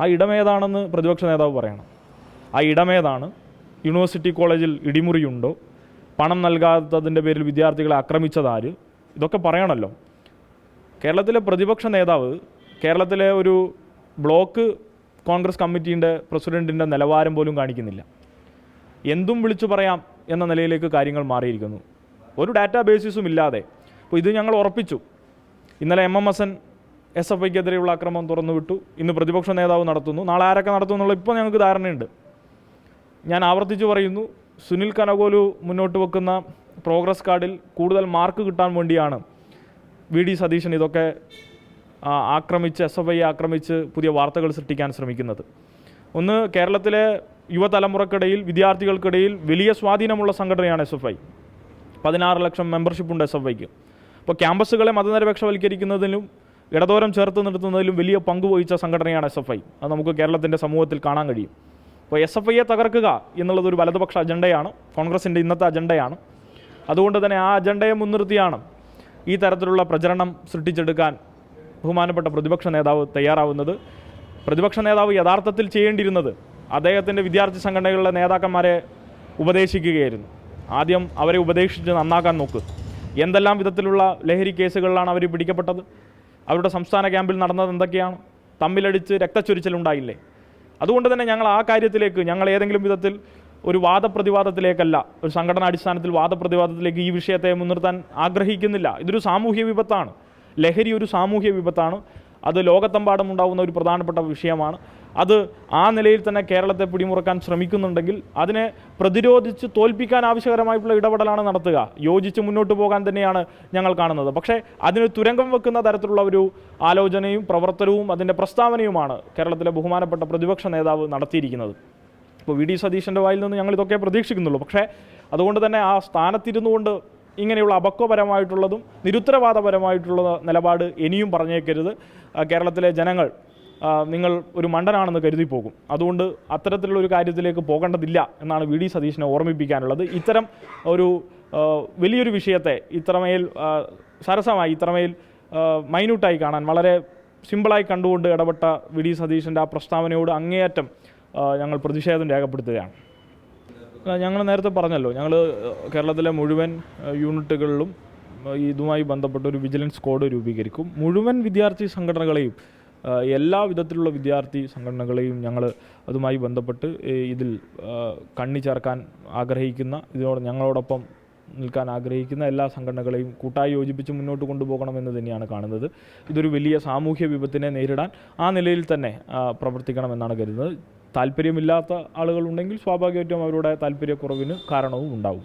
ആ ഇടമേതാണെന്ന് പ്രതിപക്ഷ നേതാവ് പറയണം. ആ ഇടമേതാണ്? യൂണിവേഴ്സിറ്റി കോളേജിൽ ഇടിമുറിയുണ്ടോ? പണം നൽകാത്തതിൻ്റെ പേരിൽ വിദ്യാർത്ഥികളെ ആക്രമിച്ചതാര്? ഇതൊക്കെ പറയണമല്ലോ. കേരളത്തിലെ പ്രതിപക്ഷ നേതാവ് കേരളത്തിലെ ഒരു ബ്ലോക്ക് കോൺഗ്രസ് കമ്മിറ്റീൻ്റെ പ്രസിഡൻറ്റിൻ്റെ നിലവാരം പോലും കാണിക്കുന്നില്ല. എന്തും വിളിച്ചു പറയാം എന്ന നിലയിലേക്ക് കാര്യങ്ങൾ മാറിയിരിക്കുന്നു. ഒരു ഡാറ്റാ ബേസിസും ഇല്ലാതെ. അപ്പോൾ ഇത് ഞങ്ങൾ ഉറപ്പിച്ചു. ഇന്നലെ MMSN SFIക്കെതിരെയുള്ള ആക്രമണം തുറന്നുവിട്ടു. ഇന്ന് പ്രതിപക്ഷ നേതാവ് നടത്തുന്നു. നാളെ ആരൊക്കെ നടത്തും എന്നുള്ള ഇപ്പോൾ ഞങ്ങൾക്ക് ധാരണയുണ്ട്. ഞാൻ ആവർത്തിച്ച് പറയുന്നു, സുനിൽ കനകോലു മുന്നോട്ട് വെക്കുന്ന പ്രോഗ്രസ് കാർഡിൽ കൂടുതൽ മാർക്ക് കിട്ടാൻ വേണ്ടിയാണ് VD സതീശൻ ഇതൊക്കെ ആക്രമിച്ച് SFI ആക്രമിച്ച് പുതിയ വാർത്തകൾ സൃഷ്ടിക്കാൻ ശ്രമിക്കുന്നത്. ഒന്ന്, കേരളത്തിലെ യുവതലമുറക്കിടയിൽ വിദ്യാർത്ഥികൾക്കിടയിൽ വലിയ സ്വാധീനമുള്ള സംഘടനയാണ് SFI. 16 ലക്ഷം മെമ്പർഷിപ്പുണ്ട് SFIക്ക്. അപ്പോൾ ക്യാമ്പസുകളെ മതനിരപേക്ഷവൽക്കരിക്കുന്നതിലും ഇടതോരം ചേർത്ത് നിർത്തുന്നതിലും വലിയ പങ്കുവഹിച്ച സംഘടനയാണ് SFI. അത് നമുക്ക് കേരളത്തിൻ്റെ സമൂഹത്തിൽ കാണാൻ കഴിയും. അപ്പോൾ SFIയെ തകർക്കുക എന്നുള്ളതൊരു വലതുപക്ഷ അജണ്ടയാണ്, കോൺഗ്രസിൻ്റെ ഇന്നത്തെ അജണ്ടയാണ്. അതുകൊണ്ട് തന്നെ ആ അജണ്ടയെ മുൻനിർത്തിയാണ് ഈ തരത്തിലുള്ള പ്രചരണം സൃഷ്ടിച്ചെടുക്കാൻ ബഹുമാനപ്പെട്ട പ്രതിപക്ഷ നേതാവ് തയ്യാറാവുന്നത്. പ്രതിപക്ഷ നേതാവ് യഥാർത്ഥത്തിൽ ചെയ്യേണ്ടിയിരുന്നത് അദ്ദേഹത്തിൻ്റെ വിദ്യാർത്ഥി സംഘടനകളിലെ നേതാക്കന്മാരെ ഉപദേശിക്കുകയായിരുന്നു. ആദ്യം അവരെ ഉപദേശിച്ച് നന്നാക്കാൻ നോക്ക്. എന്തെല്ലാം വിധത്തിലുള്ള ലഹരി കേസുകളിലാണ് അവർ പിടിക്കപ്പെട്ടത്? അവരുടെ സംസ്ഥാന ക്യാമ്പിൽ നടന്നത് എന്തൊക്കെയാണ്? തമ്മിലടിച്ച് രക്തച്ചൊരിച്ചിലുണ്ടായില്ലേ? അതുകൊണ്ട് തന്നെ ഞങ്ങൾ ആ കാര്യത്തിലേക്ക്, ഞങ്ങൾ ഏതെങ്കിലും വിധത്തിൽ ഒരു വാദപ്രതിവാദത്തിലേക്കല്ല, ഒരു സംഘടനാ അടിസ്ഥാനത്തിൽ വാദപ്രതിവാദത്തിലേക്ക് ഈ വിഷയത്തെ മുൻനിർത്താൻ ആഗ്രഹിക്കുന്നില്ല. ഇതൊരു സാമൂഹ്യ വിപത്താണ്. ലഹരി ഒരു സാമൂഹ്യ വിപത്താണ്. അത് ലോകത്തെമ്പാടും ഉണ്ടാകുന്ന ഒരു പ്രധാനപ്പെട്ട വിഷയമാണ്. അത് ആ നിലയിൽ തന്നെ കേരളത്തെ പിടിമുറുക്കാൻ ശ്രമിക്കുന്നുണ്ടെങ്കിൽ അതിനെ പ്രതിരോധിച്ച് തോൽപ്പിക്കാൻ ആവശ്യകരമായിട്ടുള്ള ഇടപെടലാണ് നടത്തുക. യോജിച്ച് മുന്നോട്ട് പോകാൻ തന്നെയാണ് ഞങ്ങൾ കാണുന്നത്. പക്ഷേ അതിന് തുരങ്കം വെക്കുന്ന തരത്തിലുള്ള ഒരു ആലോചനയും പ്രവർത്തനവും അതിൻ്റെ പ്രസ്താവനയുമാണ് കേരളത്തിലെ ബഹുമാനപ്പെട്ട പ്രതിപക്ഷ നേതാവ് നടത്തിയിരിക്കുന്നത്. ഇപ്പോൾ VD സതീശൻ്റെ വായിൽ നിന്ന് ഞങ്ങൾ ഇതൊക്കെ പ്രതീക്ഷിക്കുന്നുള്ളൂ. പക്ഷേ അതുകൊണ്ട് തന്നെ ആ സ്ഥാനത്തിരുന്നു കൊണ്ട് ഇങ്ങനെയുള്ള അപക്വപരമായിട്ടുള്ളതും നിരുത്തരവാദപരമായിട്ടുള്ള നിലപാട് ഇനിയും പറഞ്ഞേക്കരുത്. കേരളത്തിലെ ജനങ്ങൾ നിങ്ങൾ ഒരു മണ്ടനാണെന്ന് കരുതി പോകും. അതുകൊണ്ട് അത്തരത്തിലുള്ള ഒരു കാര്യത്തിലേക്ക് പോകേണ്ടതില്ല എന്നാണ് VD സതീശനെ ഓർമ്മിപ്പിക്കാനുള്ളത്. ഇത്തരം ഒരു വലിയൊരു വിഷയത്തെ ഇത്രമേൽ സരസമായി, ഇത്രമേൽ മൈന്യൂട്ടായി കാണാൻ വളരെ സിമ്പിളായി കണ്ടുകൊണ്ട് ഇടപെട്ട VD സതീശൻ്റെ ആ പ്രസ്താവനയോട് അങ്ങേയറ്റം ഞങ്ങൾ പ്രതിഷേധം രേഖപ്പെടുത്തുകയാണ്. ഞങ്ങൾ നേരത്തെ പറഞ്ഞല്ലോ, ഞങ്ങൾ കേരളത്തിലെ മുഴുവൻ യൂണിറ്റുകളിലും ഇതുമായി ബന്ധപ്പെട്ട ഒരു വിജിലൻസ് സ്ക്വാഡ് രൂപീകരിക്കും. മുഴുവൻ വിദ്യാർത്ഥി സംഘടനകളെയും, എല്ലാ വിധത്തിലുള്ള വിദ്യാർത്ഥി സംഘടനകളെയും ഞങ്ങൾ അതുമായി ബന്ധപ്പെട്ട് ഇതിൽ കണ്ണി ചേർക്കാൻ ആഗ്രഹിക്കുന്ന, ഞങ്ങളോടൊപ്പം നിൽക്കാൻ ആഗ്രഹിക്കുന്ന എല്ലാ സംഘടനകളെയും കൂട്ടായി യോജിപ്പിച്ച് മുന്നോട്ട് കൊണ്ടുപോകണമെന്ന് തന്നെയാണ് കാണുന്നത്. ഇതൊരു വലിയ സാമൂഹ്യ വിപത്തിനെ നേരിടാൻ ആ നിലയിൽ തന്നെ പ്രവർത്തിക്കണമെന്നാണ് കരുതുന്നത്. താല്പര്യമില്ലാത്ത ആളുകളുണ്ടെങ്കിൽ സ്വാഭാവികമായിട്ടും അവരുടെ താല്പര്യക്കുറവിന് കാരണവും ഉണ്ടാകും.